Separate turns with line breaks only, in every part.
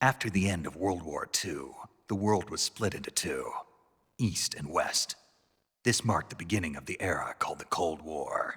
After the end of World War II, the world was split into two, East and West. This marked the beginning of the era called the Cold War.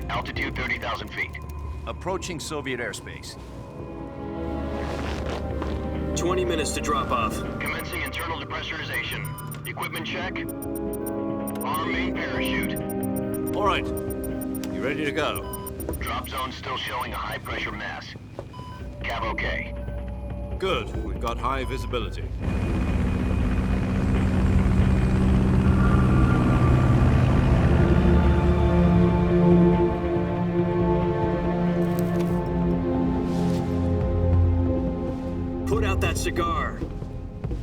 Altitude 30,000 feet.
Approaching Soviet airspace.
20 minutes to drop off.
Commencing internal depressurization. Equipment check. Arm main parachute.
All right. You ready to go?
Drop zone still showing a high pressure mass. Cav okay.
Good. We've got high visibility.
Put out that cigar.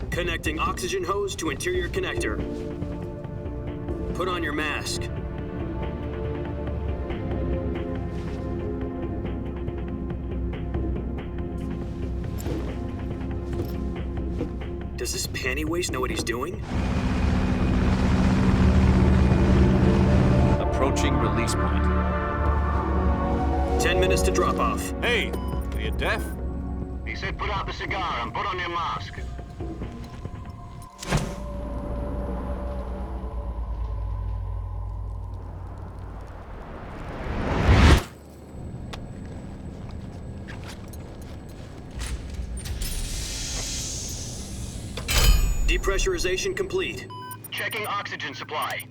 Connecting oxygen hose to interior connector. Put on your mask. Does this panty waste know what he's doing?
Approaching release point.
10 minutes to drop off.
Hey, are you deaf?
He said put out the cigar and put on your mask.
Depressurization complete.
Checking oxygen supply.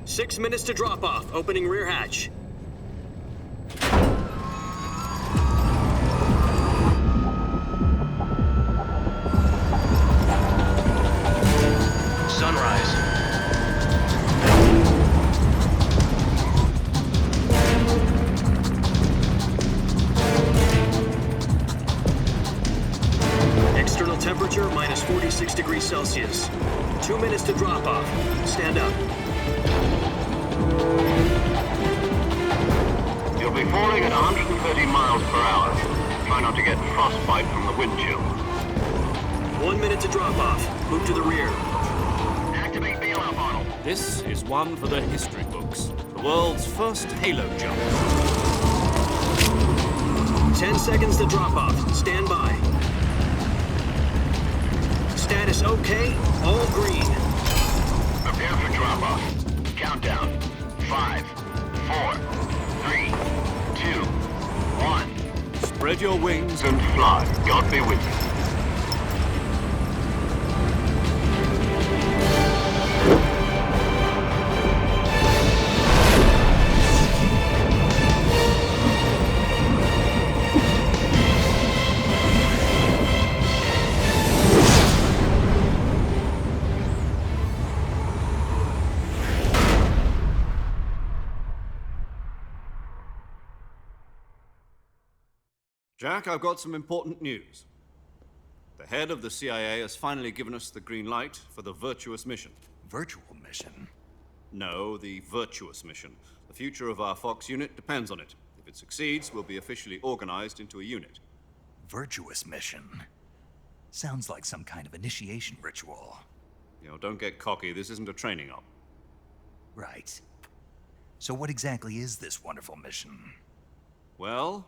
6 minutes to drop off. Opening rear hatch.
Sunrise.
External temperature minus 46 degrees Celsius. 2 minutes to drop off. Stand up.
You'll be falling at 130 miles per hour. Try not to get frostbite from the wind chill.
1 minute to drop off. Move to the rear.
Activate bailout model.
This is one for the history books. The world's first halo jump.
10 seconds to drop off. Stand by. Status okay. All green.
Prepare for drop off. Countdown. 5, 4, 3, 2, 1.
Spread your wings.
And fly. God be with you.
Jack, I've got some important news. The head of the CIA has finally given us the green light for the Virtuous mission.
Virtual mission?
No, the Virtuous mission. The future of our Fox unit depends on it. If it succeeds, we'll be officially organized into a unit.
Virtuous mission? Sounds like some kind of initiation ritual.
You know, don't get cocky. This isn't a training op.
Right. So what exactly is this wonderful mission?
Well,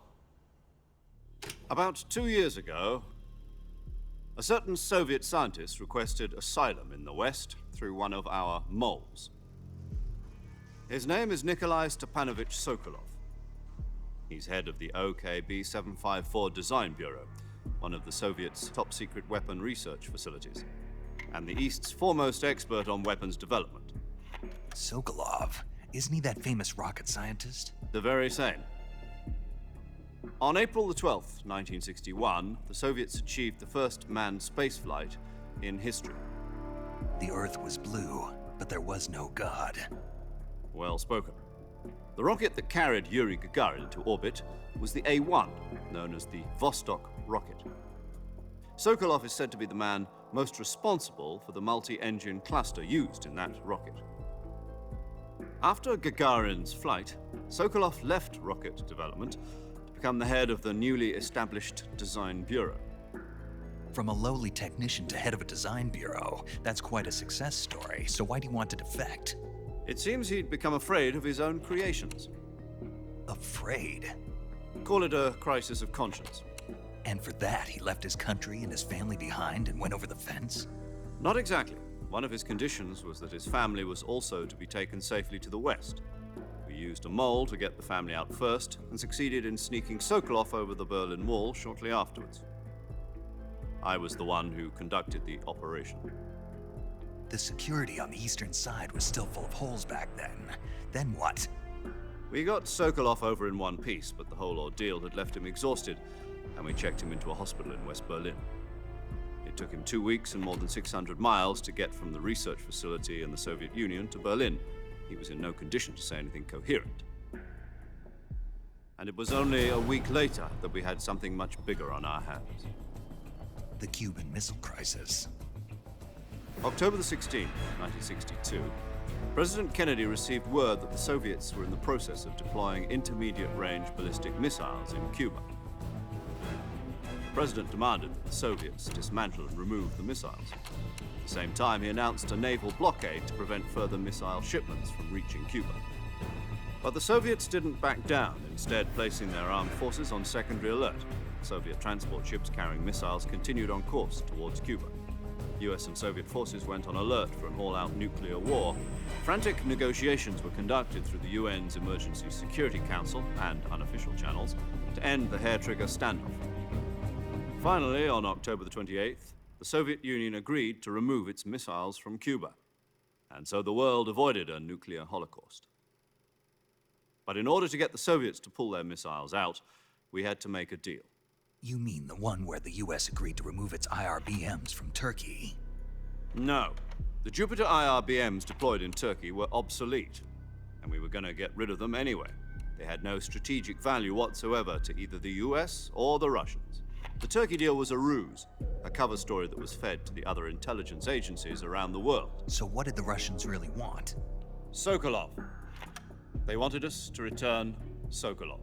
about 2 years ago, a certain Soviet scientist requested asylum in the West through one of our moles. His name is Nikolai Stepanovich Sokolov. He's head of the OKB 754 Design Bureau, one of the Soviets' top-secret weapon research facilities, and the East's foremost expert on weapons development.
Sokolov? Isn't he that famous rocket scientist?
The very same. On April the 12th, 1961, the Soviets achieved the first manned spaceflight in history.
The Earth was blue, but there was no God.
Well spoken. The rocket that carried Yuri Gagarin into orbit was the A-1, known as the Vostok rocket. Sokolov is said to be the man most responsible for the multi-engine cluster used in that rocket. After Gagarin's flight, Sokolov left rocket development to become the head of the newly established Design Bureau.
From a lowly technician to head of a design bureau, that's quite a success story, so why'd he want to defect?
It seems he'd become afraid of his own creations.
Afraid?
Call it a crisis of conscience.
And for that, he left his country and his family behind and went over the fence?
Not exactly. One of his conditions was that his family was also to be taken safely to the west. We used a mole to get the family out first and succeeded in sneaking Sokolov over the Berlin Wall shortly afterwards. I was the one who conducted the operation.
The security on the eastern side was still full of holes back then. Then what?
We got Sokolov over in one piece, but the whole ordeal had left him exhausted, and we checked him into a hospital in West Berlin. It took him 2 weeks and more than 600 miles to get from the research facility in the Soviet Union to Berlin. He was in no condition to say anything coherent. And it was only a week later that we had something much bigger on our hands.
The Cuban Missile Crisis.
October the 16th, 1962, President Kennedy received word that the Soviets were in the process of deploying intermediate-range ballistic missiles in Cuba. The President demanded that the Soviets dismantle and remove the missiles. At the same time, he announced a naval blockade to prevent further missile shipments from reaching Cuba. But the Soviets didn't back down, instead placing their armed forces on secondary alert. Soviet transport ships carrying missiles continued on course towards Cuba. US and Soviet forces went on alert for an all-out nuclear war. Frantic negotiations were conducted through the UN's Emergency Security Council and unofficial channels to end the hair-trigger standoff. Finally, on October the 28th, the Soviet Union agreed to remove its missiles from Cuba, and so the world avoided a nuclear holocaust. But in order to get the Soviets to pull their missiles out, we had to make a deal.
You mean the one where the US agreed to remove its IRBMs from Turkey?
No. The Jupiter IRBMs deployed in Turkey were obsolete, and we were going to get rid of them anyway. They had no strategic value whatsoever to either the US or the Russians. The Turkey deal was a ruse, a cover story that was fed to the other intelligence agencies around the world.
So what did the Russians really want?
Sokolov. They wanted us to return Sokolov.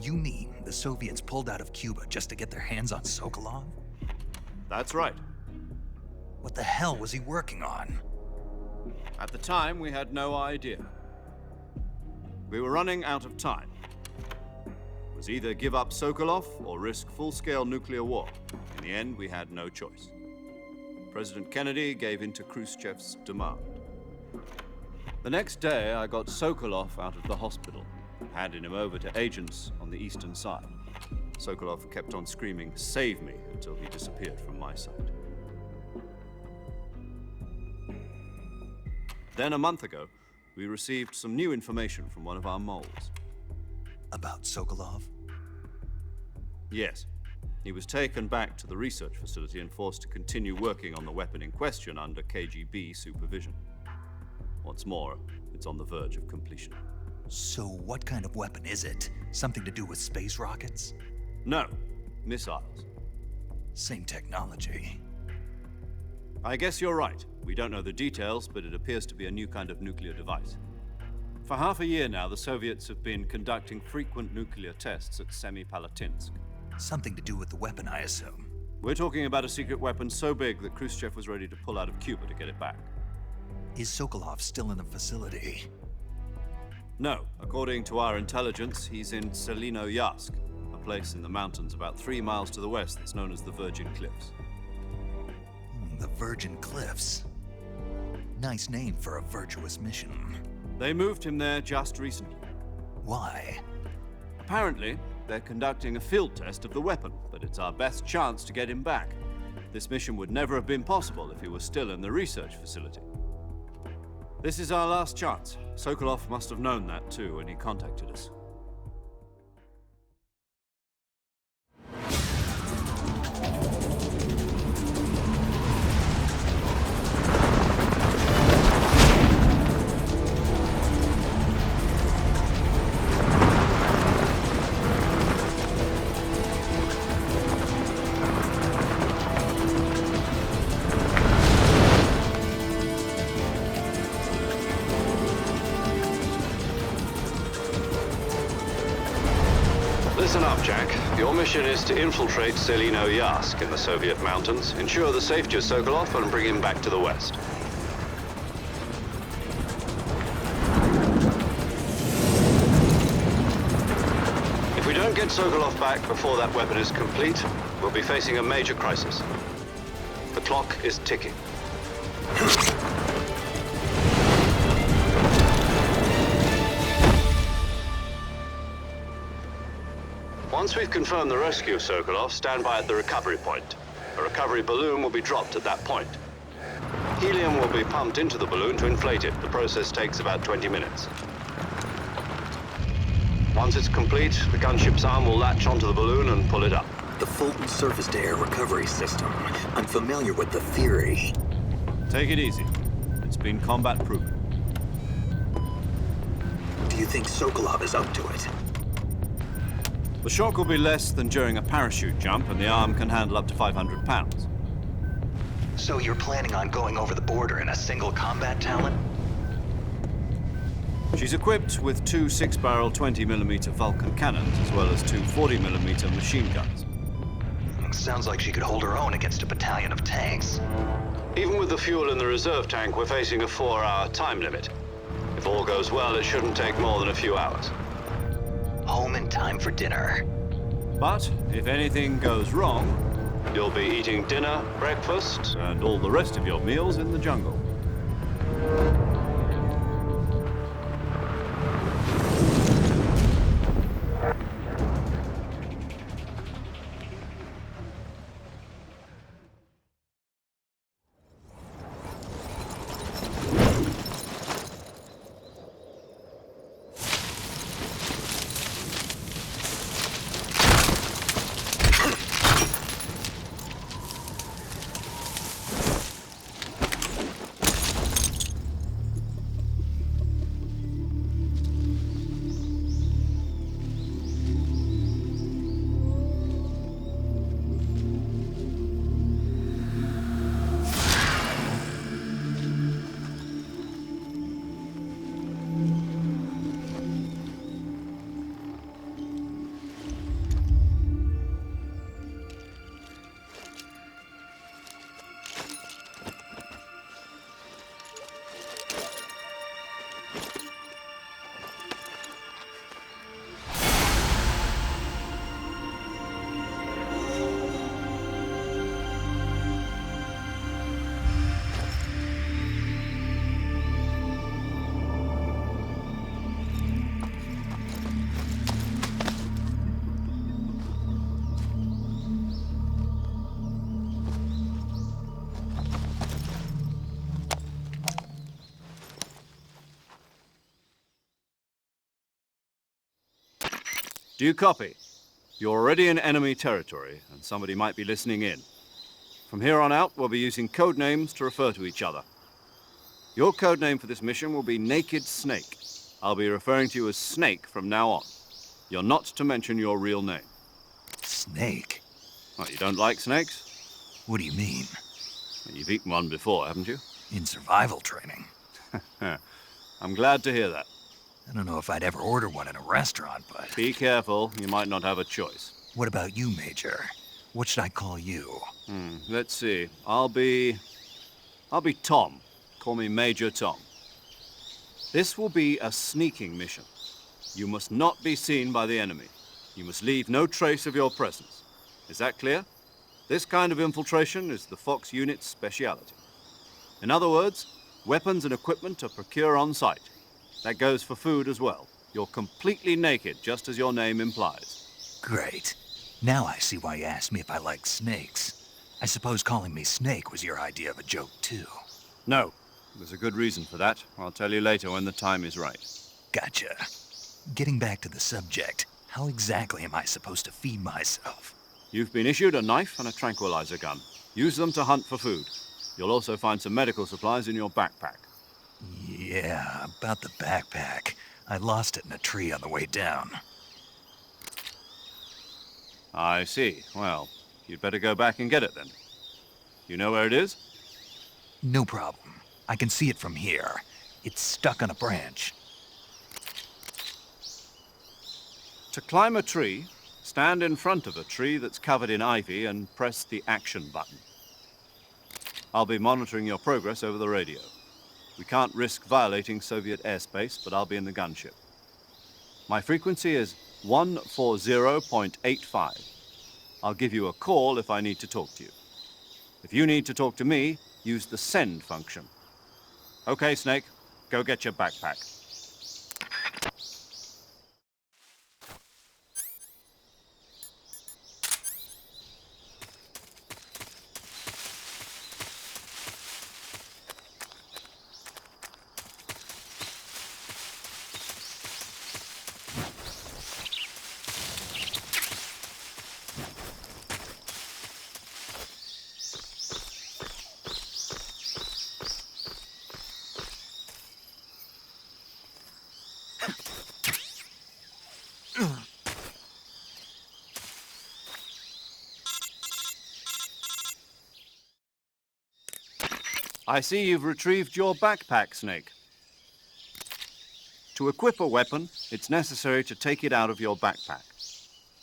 You mean the Soviets pulled out of Cuba just to get their hands on Sokolov?
That's right.
What the hell was he working on?
At the time, we had no idea. We were running out of time. It was either give up Sokolov or risk full-scale nuclear war. In the end, we had no choice. President Kennedy gave in to Khrushchev's demand. The next day, I got Sokolov out of the hospital, handing him over to agents on the eastern side. Sokolov kept on screaming, "Save me," until he disappeared from my sight. Then a month ago, we received some new information from one of our moles.
About Sokolov?
Yes. He was taken back to the research facility and forced to continue working on the weapon in question under KGB supervision. What's more, it's on the verge of completion.
So what kind of weapon is it? Something to do with space rockets?
No, missiles.
Same technology.
I guess you're right. We don't know the details, but it appears to be a new kind of nuclear device. For half a year now, the Soviets have been conducting frequent nuclear tests at Semipalatinsk.
Something to do with the weapon, I assume.
We're talking about a secret weapon so big that Khrushchev was ready to pull out of Cuba to get it back.
Is Sokolov still in the facility?
No. According to our intelligence, he's in Selino-Yarsk, a place in the mountains about 3 miles to the west that's known as the Virgin Cliffs.
The Virgin Cliffs. Nice name for a virtuous mission.
They moved him there just recently.
Why?
Apparently, they're conducting a field test of the weapon, but it's our best chance to get him back. This mission would never have been possible if he was still in the research facility. This is our last chance. Sokolov must have known that too when he contacted us. Listen up, Jack. Your mission is to infiltrate Selino Yask in the Soviet mountains, ensure the safety of Sokolov, and bring him back to the West. If we don't get Sokolov back before that weapon is complete, we'll be facing a major crisis. The clock is ticking. Once we've confirmed the rescue of Sokolov, stand by at the recovery point. A recovery balloon will be dropped at that point. Helium will be pumped into the balloon to inflate it. The process takes about 20 minutes. Once it's complete, the gunship's arm will latch onto the balloon and pull it up.
The Fulton surface-to-air recovery system. I'm familiar with the theory.
Take it easy. It's been combat-proven.
Do you think Sokolov is up to it?
The shock will be less than during a parachute jump, and the arm can handle up to 500 pounds.
So you're planning on going over the border in a single combat Talon?
She's equipped with two 6-barrel 20mm Vulcan cannons, as well as two 40mm machine guns.
Sounds like she could hold her own against a battalion of tanks.
Even with the fuel in the reserve tank, we're facing a 4-hour time limit. If all goes well, it shouldn't take more than a few hours.
Home in time for dinner.
But if anything goes wrong, you'll be eating dinner, breakfast, and all the rest of your meals in the jungle. Do you copy? You're already in enemy territory, and somebody might be listening in. From here on out, we'll be using code names to refer to each other. Your code name for this mission will be Naked Snake. I'll be referring to you as Snake from now on. You're not to mention your real name.
Snake?
Oh, you don't like snakes?
What do you mean?
You've eaten one before, haven't you?
In survival training.
I'm glad to hear that.
I don't know if I'd ever order one in a restaurant, but...
Be careful, you might not have a choice.
What about you, Major? What should I call you?
Let's see. I'll be Tom. Call me Major Tom. This will be a sneaking mission. You must not be seen by the enemy. You must leave no trace of your presence. Is that clear? This kind of infiltration is the Fox unit's speciality. In other words, weapons and equipment are procured on site. That goes for food as well. You're completely naked, just as your name implies.
Great. Now I see why you asked me if I like snakes. I suppose calling me Snake was your idea of a joke, too.
No. There's a good reason for that. I'll tell you later when the time is right.
Gotcha. Getting back to the subject, how exactly am I supposed to feed myself?
You've been issued a knife and a tranquilizer gun. Use them to hunt for food. You'll also find some medical supplies in your backpack.
Yeah, about the backpack. I lost it in a tree on the way down.
I see. Well, you'd better go back and get it then. You know where it is?
No problem. I can see it from here. It's stuck on a branch.
To climb a tree, Stand in front of a tree that's covered in ivy and press the action button. I'll be monitoring your progress over the radio. We can't risk violating Soviet airspace, but I'll be in the gunship. My frequency is 140.85. I'll give you a call if I need to talk to you. If you need to talk to me, use the send function. Okay, Snake, go get your backpack. I see you've retrieved your backpack, Snake. To equip a weapon, it's necessary to take it out of your backpack.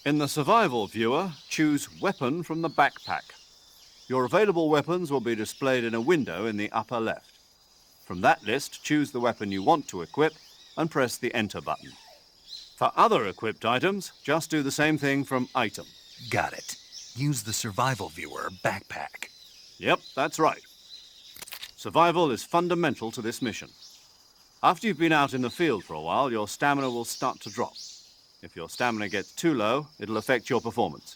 In the survival viewer, choose Weapon from the backpack. Your available weapons will be displayed in a window in the upper left. From that list, choose the weapon you want to equip and press the Enter button. For other equipped items, just do the same thing from Item.
Got it. Use the survival viewer backpack.
Yep, that's right. Survival is fundamental to this mission. After you've been out in the field for a while, your stamina will start to drop. If your stamina gets too low, it'll affect your performance.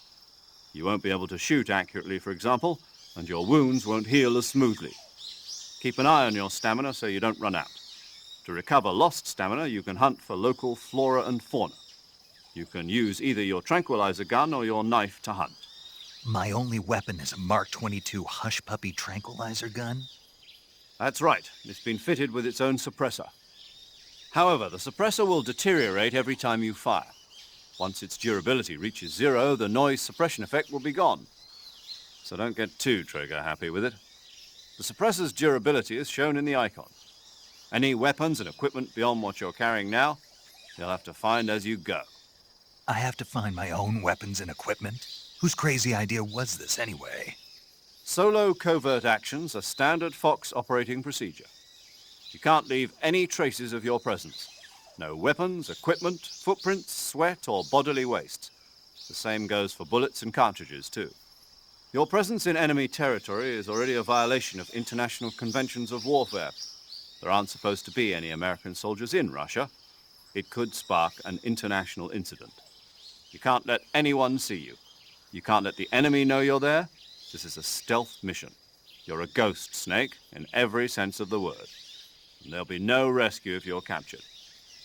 You won't be able to shoot accurately, for example, and your wounds won't heal as smoothly. Keep an eye on your stamina so you don't run out. To recover lost stamina, you can hunt for local flora and fauna. You can use either your tranquilizer gun or your knife to hunt.
My only weapon is a Mark 22 Hush Puppy tranquilizer gun?
That's right. It's been fitted with its own suppressor. However, the suppressor will deteriorate every time you fire. Once its durability reaches 0, the noise suppression effect will be gone. So don't get too trigger happy with it. The suppressor's durability is shown in the icon. Any weapons and equipment beyond what you're carrying now, you'll have to find as you go.
I have to find my own weapons and equipment? Whose crazy idea was this anyway?
Solo covert actions are standard Fox operating procedure. You can't leave any traces of your presence. No weapons, equipment, footprints, sweat, or bodily waste. The same goes for bullets and cartridges, too. Your presence in enemy territory is already a violation of international conventions of warfare. There aren't supposed to be any American soldiers in Russia. It could spark an international incident. You can't let anyone see you. You can't let the enemy know you're there. This is a stealth mission. You're a ghost, Snake, in every sense of the word. And there'll be no rescue if you're captured.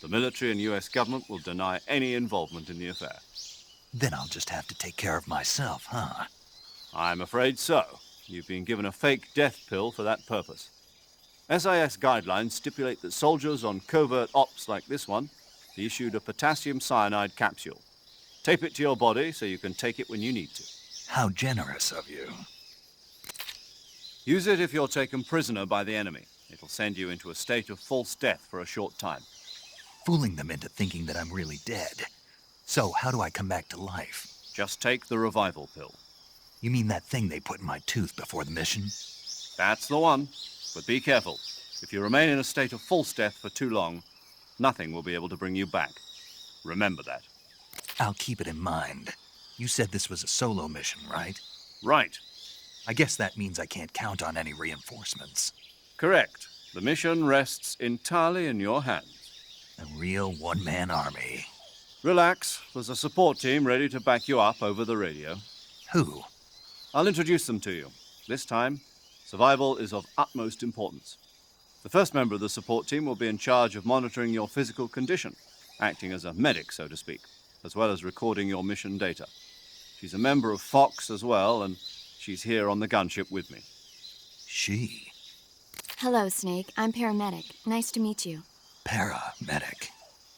The military and US government will deny any involvement in the affair.
Then I'll just have to take care of myself, huh?
I'm afraid so. You've been given a fake death pill for that purpose. SIS guidelines stipulate that soldiers on covert ops like this one be issued a potassium cyanide capsule. Tape it to your body so you can take it when you need to.
How generous of you.
Use it if you're taken prisoner by the enemy. It'll send you into a state of false death for a short time.
Fooling them into thinking that I'm really dead. So, how do I come back to life?
Just take the revival pill.
You mean that thing they put in my tooth before the mission?
That's the one. But be careful. If you remain in a state of false death for too long, nothing will be able to bring you back. Remember that.
I'll keep it in mind. You said this was a solo mission, right?
Right.
I guess that means I can't count on any reinforcements.
Correct. The mission rests entirely in your hands.
A real one-man army.
Relax. There's a support team ready to back you up over the radio.
Who?
I'll introduce them to you. This time, survival is of utmost importance. The first member of the support team will be in charge of monitoring your physical condition, acting as a medic, so to speak, as well as recording your mission data. She's a member of Fox as well, and she's here on the gunship with me.
She?
Hello, Snake. I'm paramedic. Nice to meet you.
Paramedic.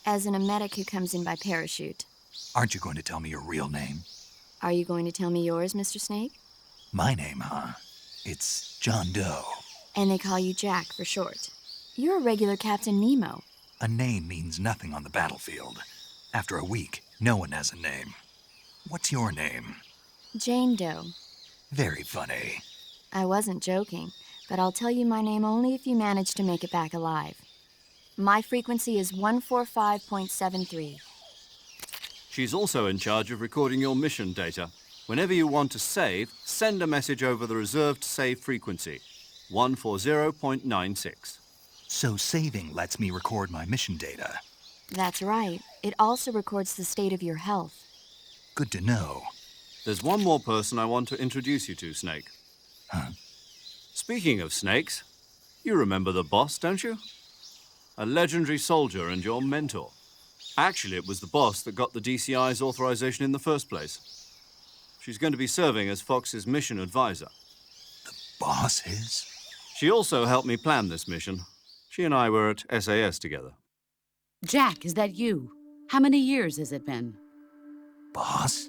As in a medic who comes in by parachute.
Aren't you going to tell me your real name?
Are you going to tell me yours, Mr. Snake?
My name, huh? It's John Doe.
And they call you Jack for short. You're a regular Captain Nemo.
A name means nothing on the battlefield. After a week, no one has a name. What's your name?
Jane Doe.
Very funny.
I wasn't joking, but I'll tell you my name only if you manage to make it back alive. My frequency is 145.73.
She's also in charge of recording your mission data. Whenever you want to save, send a message over the reserved save frequency, 140.96.
So saving lets me record my mission data.
That's right. It also records the state of your health.
Good to know.
There's one more person I want to introduce you to, Snake.
Huh?
Speaking of snakes, you remember the boss, don't you? A legendary soldier and your mentor. Actually, it was the boss that got the DCI's authorization in the first place. She's going to be serving as Fox's mission advisor.
Boss is?
She also helped me plan this mission. She and I were at SAS together.
Jack, is that you? How many years has it been?
Boss?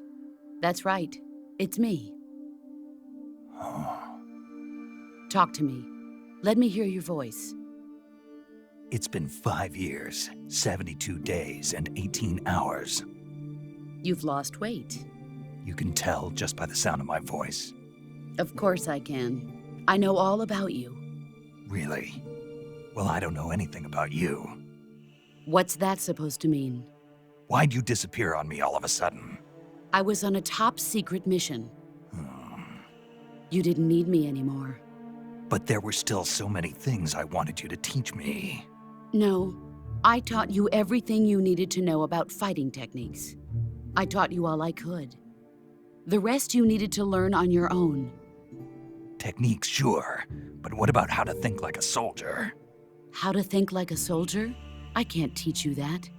That's right. It's me. Talk to me. Let me hear your voice.
It's been 5 years, 72 days, and 18 hours.
You've lost weight.
You can tell just by the sound of my voice.
Of course I can. I know all about you.
Really? Well, I don't know anything about you.
What's that supposed to mean?
Why'd you disappear on me all of a sudden?
I was on a top-secret mission. You didn't need me anymore.
But there were still so many things I wanted you to teach me.
No, I taught you everything you needed to know about fighting techniques. I taught you all I could. The rest you needed to learn on your own.
Techniques, sure. But what about how to think like a soldier?
How to think like a soldier? I can't teach you that.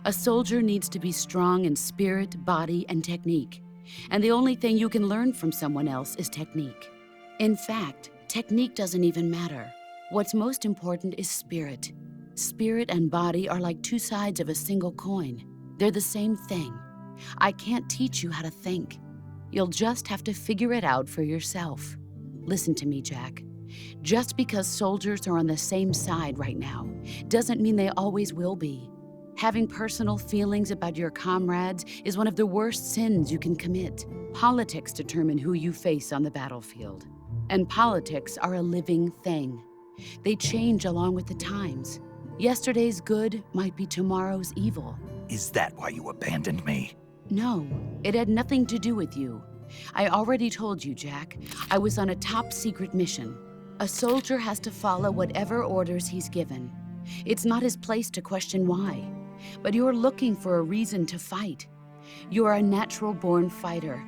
A soldier needs to be strong in spirit, body, and technique. And the only thing you can learn from someone else is technique. In fact, technique doesn't even matter. What's most important is spirit. Spirit and body are like two sides of a single coin. They're the same thing. I can't teach you how to think. You'll just have to figure it out for yourself. Listen to me, Jack. Just because soldiers are on the same side right now doesn't mean they always will be. Having personal feelings about your comrades is one of the worst sins you can commit. Politics determine who you face on the battlefield. And politics are a living thing. They change along with the times. Yesterday's good might be tomorrow's evil.
Is that why you abandoned me?
No, it had nothing to do with you. I already told you, Jack. I was on a top-secret mission. A soldier has to follow whatever orders he's given. It's not his place to question why. But you're looking for a reason to fight. You're a natural-born fighter,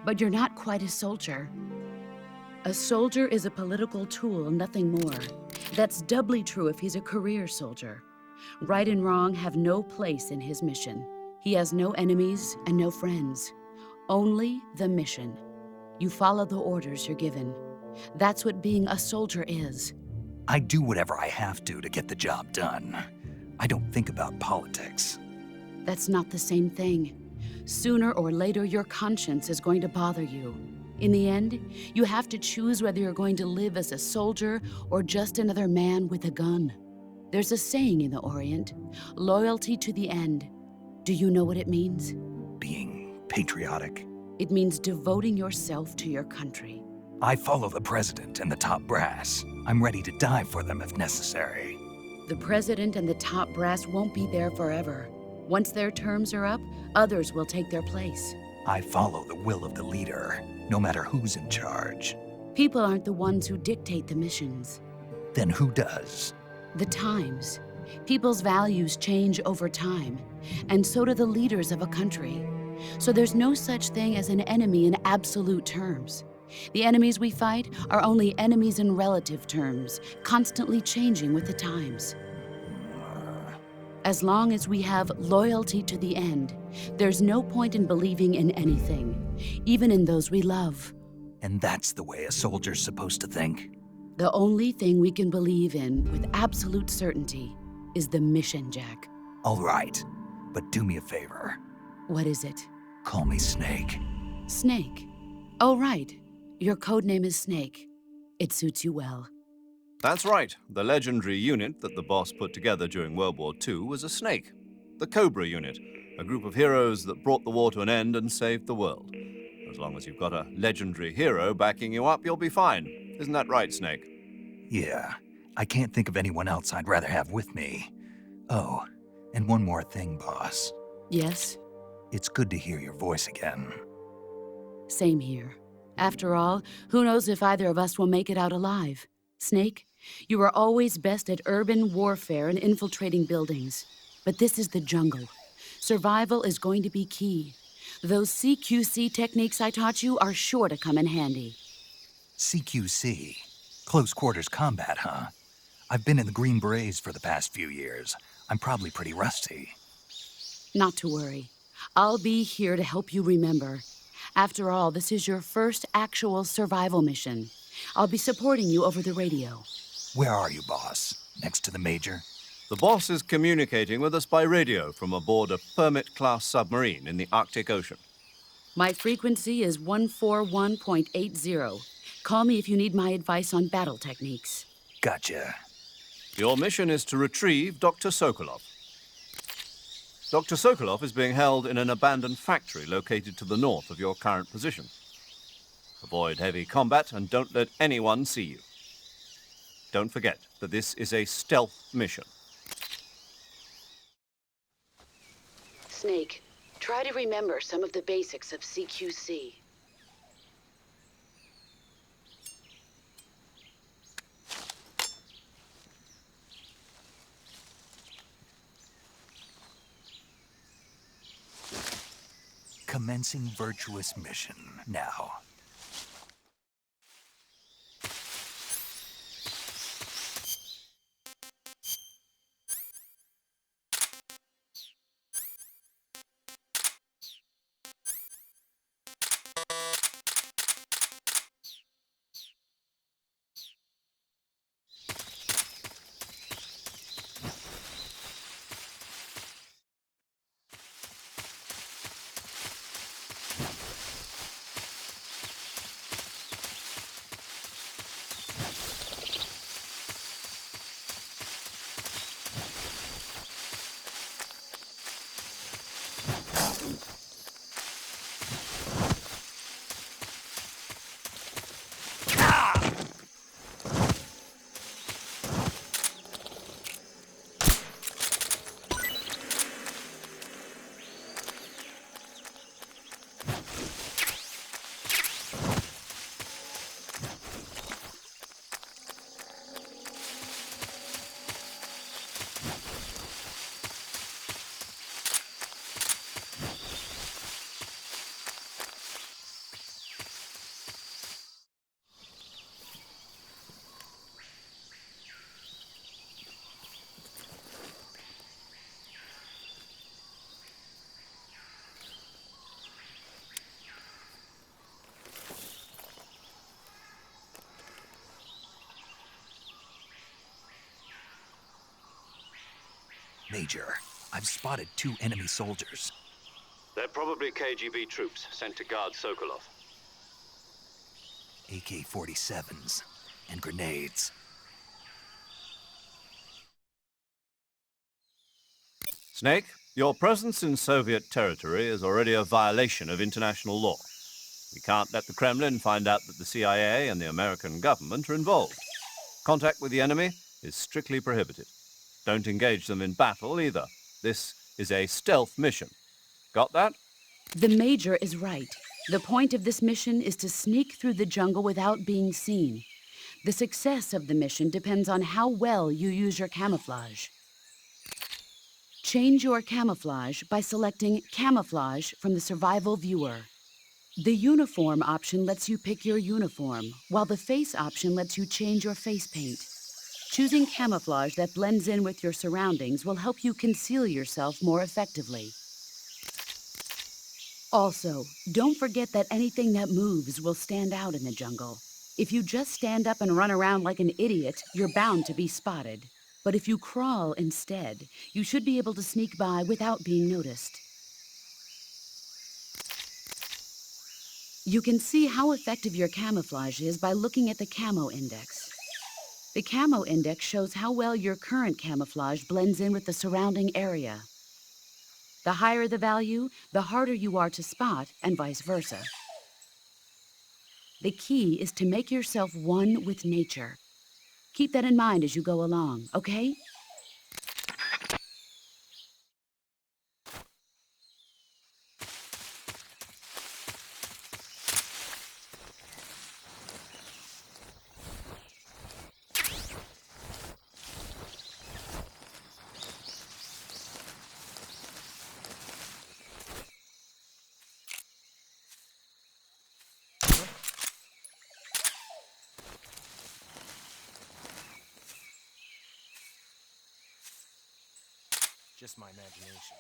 but you're not quite a soldier. A soldier is a political tool, nothing more. That's doubly true if he's a career soldier. Right and wrong have no place in his mission. He has no enemies and no friends. Only the mission. You follow the orders you're given. That's what being a soldier is.
I do whatever I have to get the job done. I don't think about politics.
That's not the same thing. Sooner or later, your conscience is going to bother you. In the end, you have to choose whether you're going to live as a soldier or just another man with a gun. There's a saying in the Orient, loyalty to the end. Do you know what it means?
Being patriotic.
It means devoting yourself to your country.
I follow the president and the top brass. I'm ready to die for them if necessary.
The president and the top brass won't be there forever. Once their terms are up, others will take their place.
I follow the will of the leader, no matter who's in charge.
People aren't the ones who dictate the missions.
Then who does?
The times. People's values change over time, and so do the leaders of a country. So there's no such thing as an enemy in absolute terms. The enemies we fight are only enemies in relative terms, constantly changing with the times. As long as we have loyalty to the end, there's no point in believing in anything, even in those we love.
And that's the way a soldier's supposed to think?
The only thing we can believe in with absolute certainty is the mission, Jack.
All right, but do me a favor.
What is it?
Call me Snake.
Snake. Oh, right. Your code name is Snake. It suits you well.
That's right. The legendary unit that the boss put together during World War II was a snake. The Cobra unit. A group of heroes that brought the war to an end and saved the world. As long as you've got a legendary hero backing you up, you'll be fine. Isn't that right, Snake?
Yeah, I can't think of anyone else I'd rather have with me. Oh, and one more thing, boss.
Yes,
It's good to hear your voice again.
same here. After all, who knows if either of us will make it out alive? Snake, you are always best at urban warfare and infiltrating buildings. But this is the jungle. Survival is going to be key. Those CQC techniques I taught you are sure to come in handy.
CQC. Close quarters combat, huh? I've been in the Green Berets for the past few years. I'm probably pretty rusty.
Not to worry. I'll be here to help you remember. After all, this is your first actual survival mission. I'll be supporting you over the radio.
Where are you, boss? Next to the Major?
The boss is communicating with us by radio from aboard a Permit-class submarine in the Arctic Ocean.
My frequency is 141.80. Call me if you need my advice on battle techniques.
Gotcha.
Your mission is to retrieve Dr. Sokolov. Dr. Sokolov is being held in an abandoned factory located to the north of your current position. Avoid heavy combat and don't let anyone see you. Don't forget that this is a stealth mission.
Snake, try to remember some of the basics of CQC.
Commencing Virtuous mission now. Major, I've spotted 2 enemy soldiers.
They're probably KGB troops sent to guard Sokolov.
AK-47s and grenades.
Snake, your presence in Soviet territory is already a violation of international law. We can't let the Kremlin find out that the CIA and the American government are involved. Contact with the enemy is strictly prohibited. Don't engage them in battle either. This is a stealth mission. Got that?
The Major is right. The point of this mission is to sneak through the jungle without being seen. The success of the mission depends on how well you use your camouflage. Change your camouflage by selecting Camouflage from the Survival Viewer. The Uniform option lets you pick your uniform, while the Face option lets you change your face paint. Choosing camouflage that blends in with your surroundings will help you conceal yourself more effectively. Also, don't forget that anything that moves will stand out in the jungle. If you just stand up and run around like an idiot, you're bound to be spotted. But if you crawl instead, you should be able to sneak by without being noticed. You can see how effective your camouflage is by looking at the Camo Index. The Camo Index shows how well your current camouflage blends in with the surrounding area. The higher the value, the harder you are to spot, and vice versa. The key is to make yourself one with nature. Keep that in mind as you go along, okay?
Just my imagination.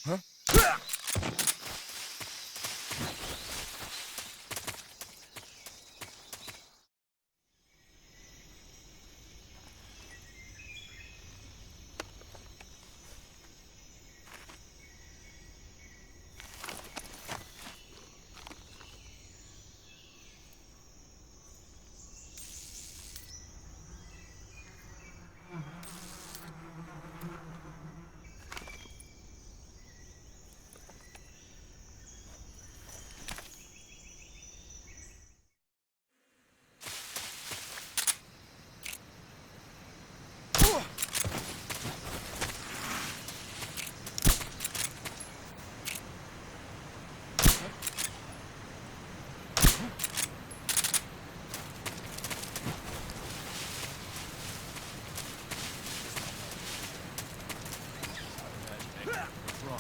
Huh? What's wrong?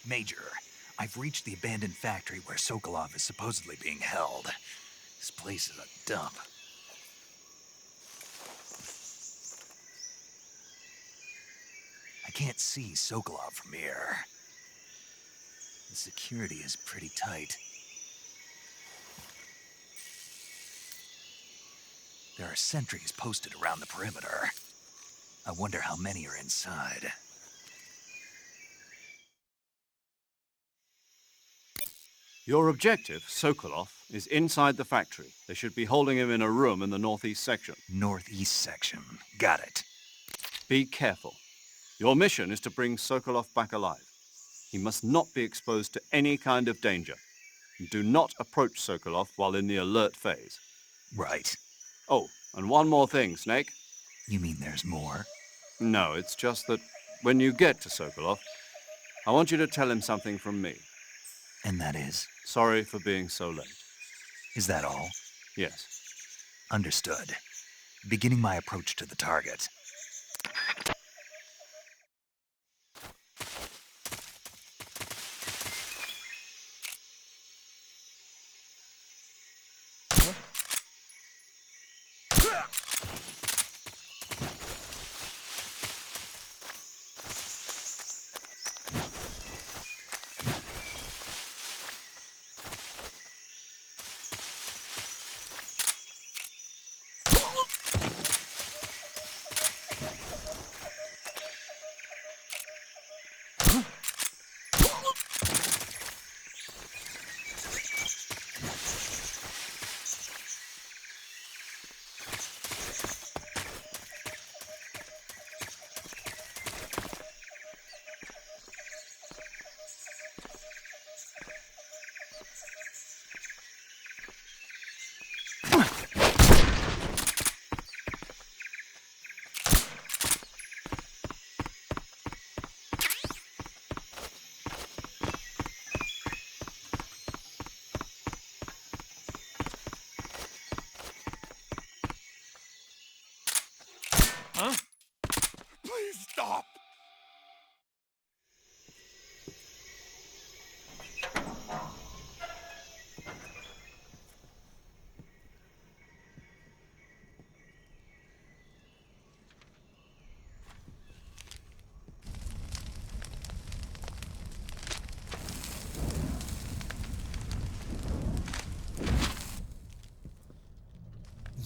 Major, I've reached the abandoned factory where Sokolov is supposedly being held. This place is a dump. I can't see Sokolov from here. The security is pretty tight. There are sentries posted around the perimeter. I wonder how many are inside.
Your objective, Sokolov, is inside the factory. They should be holding him in a room in the northeast section.
Northeast section. Got it.
Be careful. Your mission is to bring Sokolov back alive. He must not be exposed to any kind of danger. Do not approach Sokolov while in the alert phase.
Right.
Oh, and one more thing, Snake.
You mean there's more?
No, it's just that when you get to Sokolov, I want you to tell him something from me.
And that is?
Sorry for being so late.
Is that all?
Yes.
Understood. Beginning my approach to the target.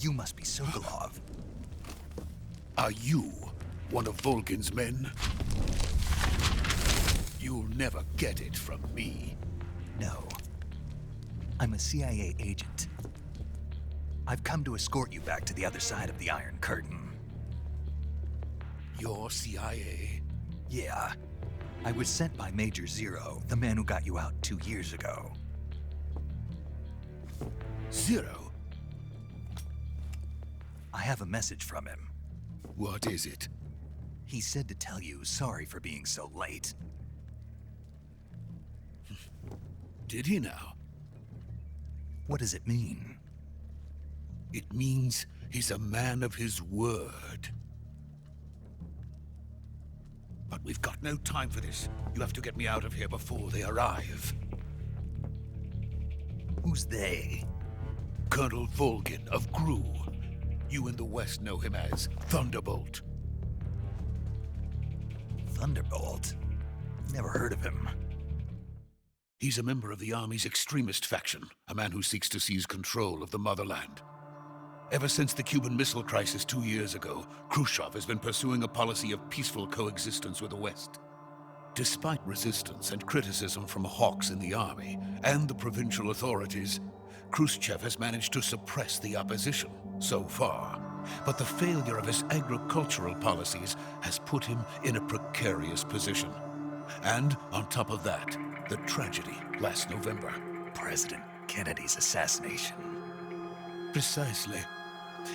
You must be Sokolov.
Are you one of Volgin's men? You'll never get it from me.
No. I'm a CIA agent. I've come to escort you back to the other side of the Iron Curtain.
You're CIA?
Yeah. I was sent by Major Zero, the man who got you out 2 years ago.
Zero?
I have a message from him.
What is it?
He said to tell you sorry for being so late.
Did he now?
What does it mean?
It means he's a man of his word. But we've got no time for this. You have to get me out of here before they arrive.
Who's they?
Colonel Volgin of Gru. You in the West know him as Thunderbolt.
Thunderbolt? Never heard of him.
He's a member of the Army's extremist faction, a man who seeks to seize control of the motherland. Ever since the Cuban Missile Crisis 2 years ago, Khrushchev has been pursuing a policy of peaceful coexistence with the West. Despite resistance and criticism from hawks in the army and the provincial authorities, Khrushchev has managed to suppress the opposition so far. But the failure of his agricultural policies has put him in a precarious position. And on top of that, the tragedy last November.
President Kennedy's assassination.
Precisely.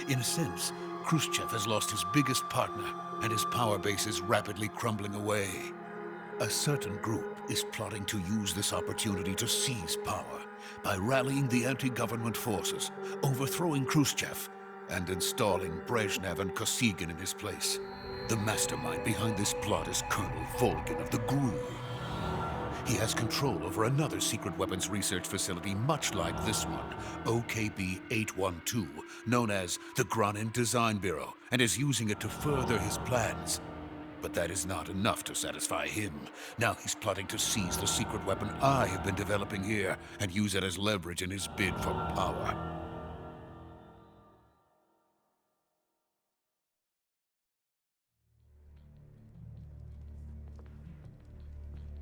In a sense, Khrushchev has lost his biggest partner, and his power base is rapidly crumbling away. A certain group is plotting to use this opportunity to seize power by rallying the anti-government forces, overthrowing Khrushchev, and installing Brezhnev and Kosygin in his place. The mastermind behind this plot is Colonel Volgin of the GRU. He has control over another secret weapons research facility much like this one, OKB-812, known as the Granin Design Bureau, and is using it to further his plans. But that is not enough to satisfy him. Now he's plotting to seize the secret weapon I have been developing here and use it as leverage in his bid for power.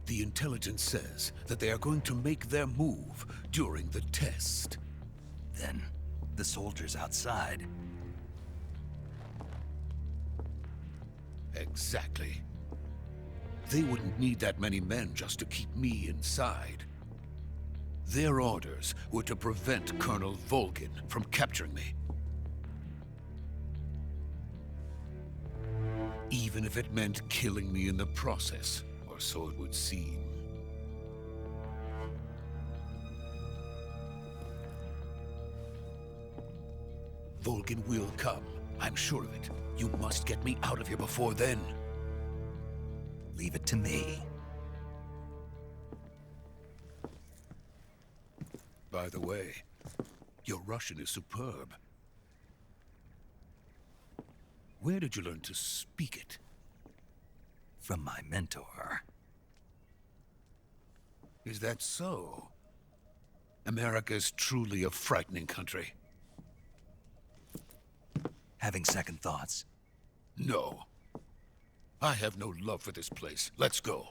The intelligence says that they are going to make their move during the test.
Then, the soldiers outside.
Exactly. They wouldn't need that many men just to keep me inside. Their orders were to prevent Colonel Volgin from capturing me. Even if it meant killing me in the process, or so it would seem. Volgin will come. I'm sure of it. You must get me out of here before then.
Leave it to me.
By the way, your Russian is superb. Where did you learn to speak it?
From my mentor.
Is that so? America's truly a frightening country.
Having second thoughts?
No. I have no love for this place. Let's go.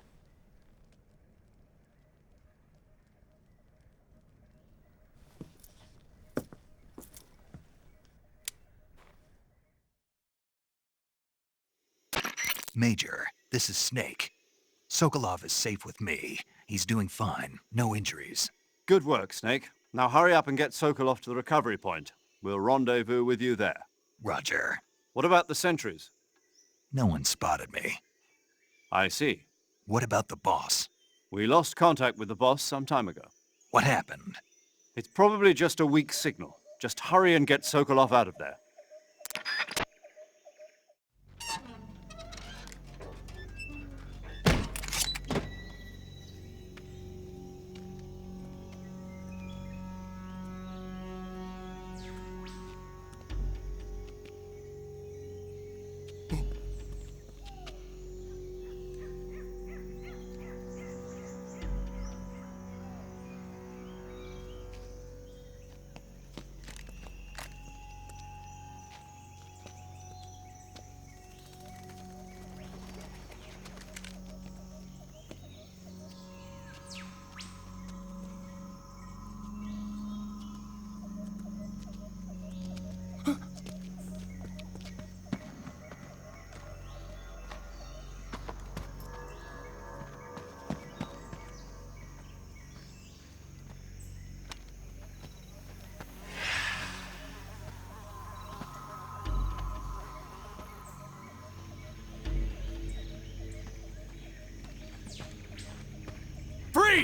Major, this is Snake. Sokolov is safe with me. He's doing fine. No injuries.
Good work, Snake. Now hurry up and get Sokolov to the recovery point. We'll rendezvous with you there.
Roger.
What about the sentries?
No one spotted me.
I see.
What about the boss?
We lost contact with the boss some time ago.
What happened?
It's probably just a weak signal. Just hurry and get Sokolov out of there.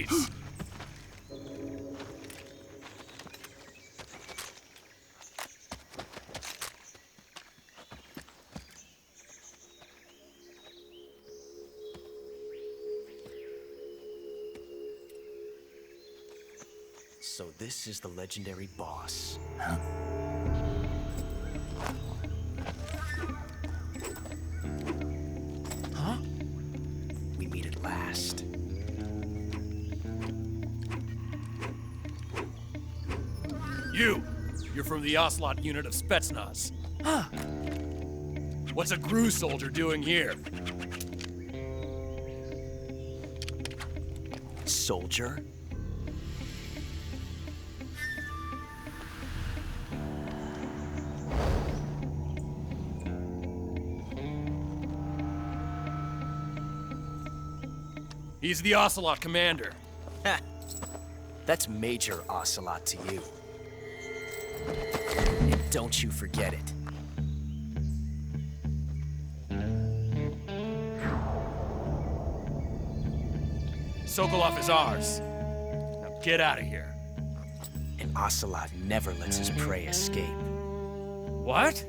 Freeze!
So this is the legendary boss.
Huh?
We meet at last.
You're from the Ocelot unit of Spetsnaz. Huh. What's a GRU soldier doing here?
Soldier?
He's the Ocelot commander.
Ha! That's Major Ocelot to you. And don't you forget it.
Sokolov is ours. Now get out of here.
And Ocelot never lets his prey escape.
What?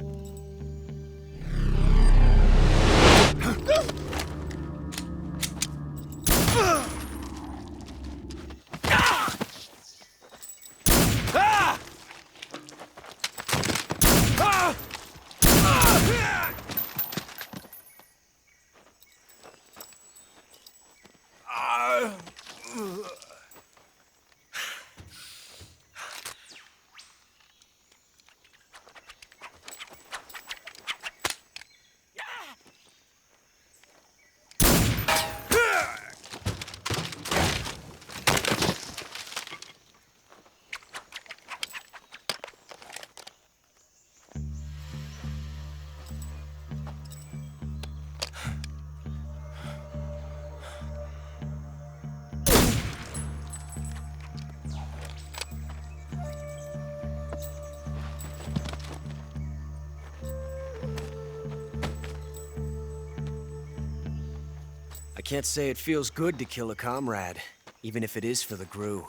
I can't say it feels good to kill a comrade, even if it is for the GRU.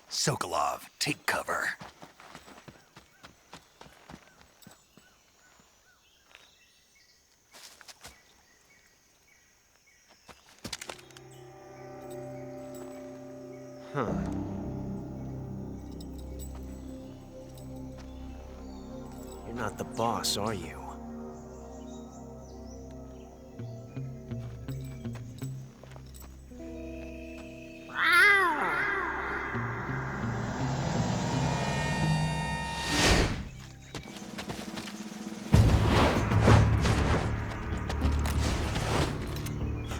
Sokolov, take cover.
Huh. You're not the boss, are you?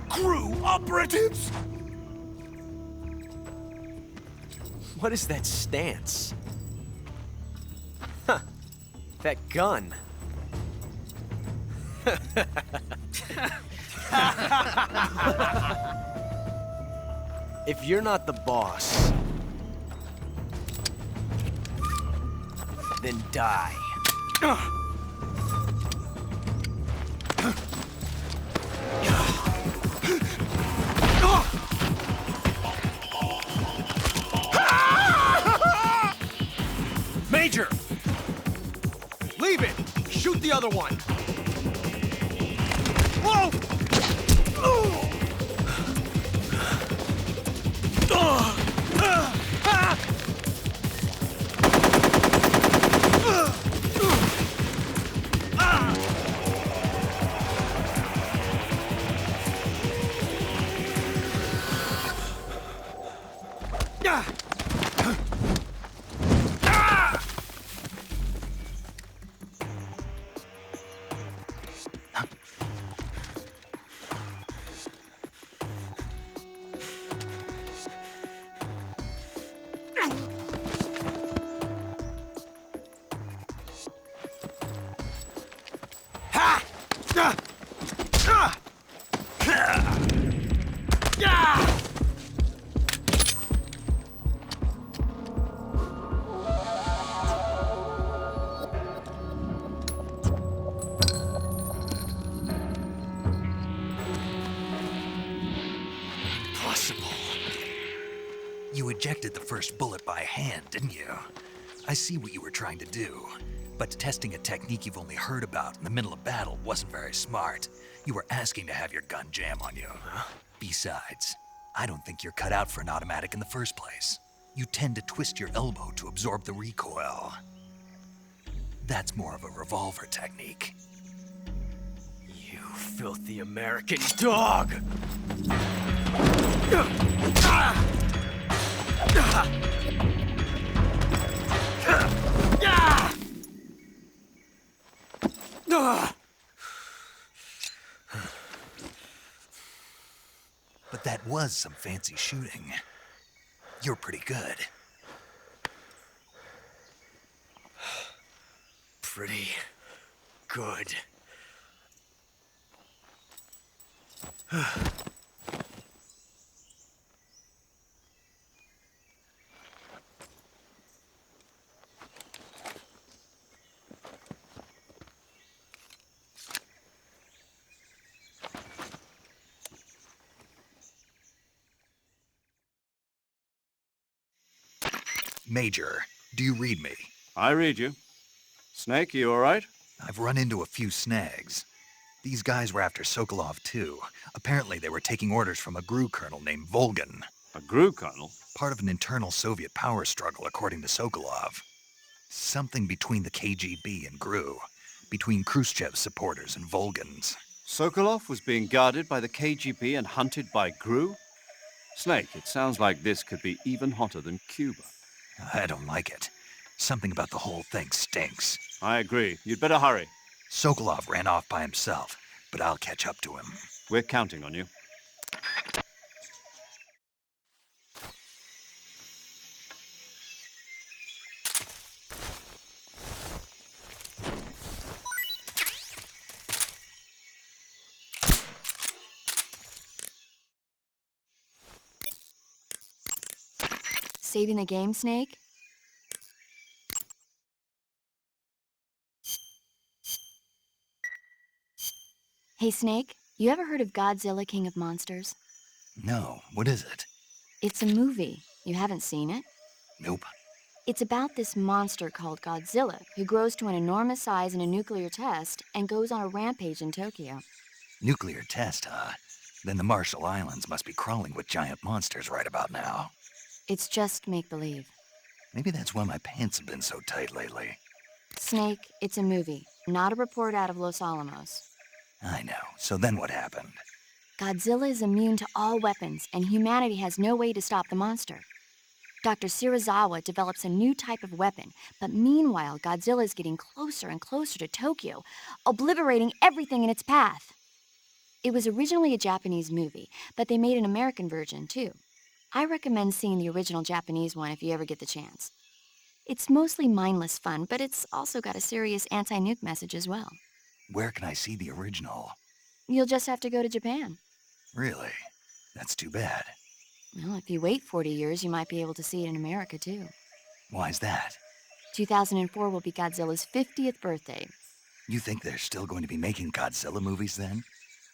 GRU operatives!
What is that stance? Huh. That gun. If you're not the boss, then die.
Major!
Leave it! Shoot the other one!
Whoa!
ejected the first bullet by hand, didn't you? I see what you were trying to do, but testing a technique you've only heard about in the middle of battle wasn't very smart. You were asking to have your gun jam on you. Besides, I don't think you're cut out for an automatic in the first place. You tend to twist your elbow to absorb the recoil. That's more of a revolver technique.
You filthy American dog!
But that was some fancy shooting. You're pretty good.
Pretty good.
Major, do you read me?
I read you. Snake, you all right?
I've run into a few snags. These guys were after Sokolov too. Apparently they were taking orders from a GRU colonel named Volgan.
A GRU colonel?
Part of an internal Soviet power struggle, according to Sokolov. Something between the KGB and GRU. Between Khrushchev's supporters and Volgan's.
Sokolov was being guarded by the KGB and hunted by GRU? Snake, it sounds like this could be even hotter than Cuba.
I don't like it. Something about the whole thing stinks.
I agree. You'd better hurry.
Sokolov ran off by himself, but I'll catch up to him.
We're counting on you.
Saving the game, Snake? Hey, Snake, you ever heard of Godzilla, King of Monsters?
No, what is it?
It's a movie. You haven't seen it?
Nope.
It's about this monster called Godzilla, who grows to an enormous size in a nuclear test and goes on a rampage in Tokyo.
Nuclear test, huh? Then the Marshall Islands must be crawling with giant monsters right about now.
It's just make-believe.
Maybe that's why my pants have been so tight lately.
Snake, it's a movie, not a report out of Los Alamos.
I know. So then what happened?
Godzilla is immune to all weapons, and humanity has no way to stop the monster. Dr. Shirazawa develops a new type of weapon, but meanwhile, Godzilla is getting closer and closer to Tokyo, obliterating everything in its path. It was originally a Japanese movie, but they made an American version, too. I recommend seeing the original Japanese one if you ever get the chance. It's mostly mindless fun, but it's also got a serious anti-nuke message as well.
Where can I see the original?
You'll just have to go to Japan.
Really? That's too bad.
Well, if you wait 40 years, you might be able to see it in America, too.
Why's that?
2004 will be Godzilla's 50th birthday.
You think they're still going to be making Godzilla movies then?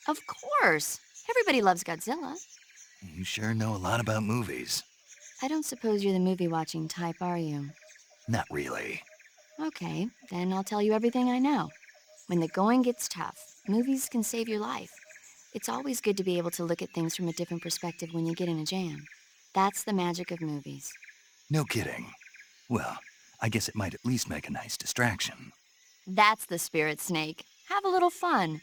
Of course! Everybody loves Godzilla.
You sure know a lot about movies.
I don't suppose you're the movie-watching type, are you?
Not really.
Okay, then I'll tell you everything I know. When the going gets tough, movies can save your life. It's always good to be able to look at things from a different perspective when you get in a jam. That's the magic of movies.
No kidding. Well, I guess it might at least make a nice distraction.
That's the spirit, Snake. Have a little fun.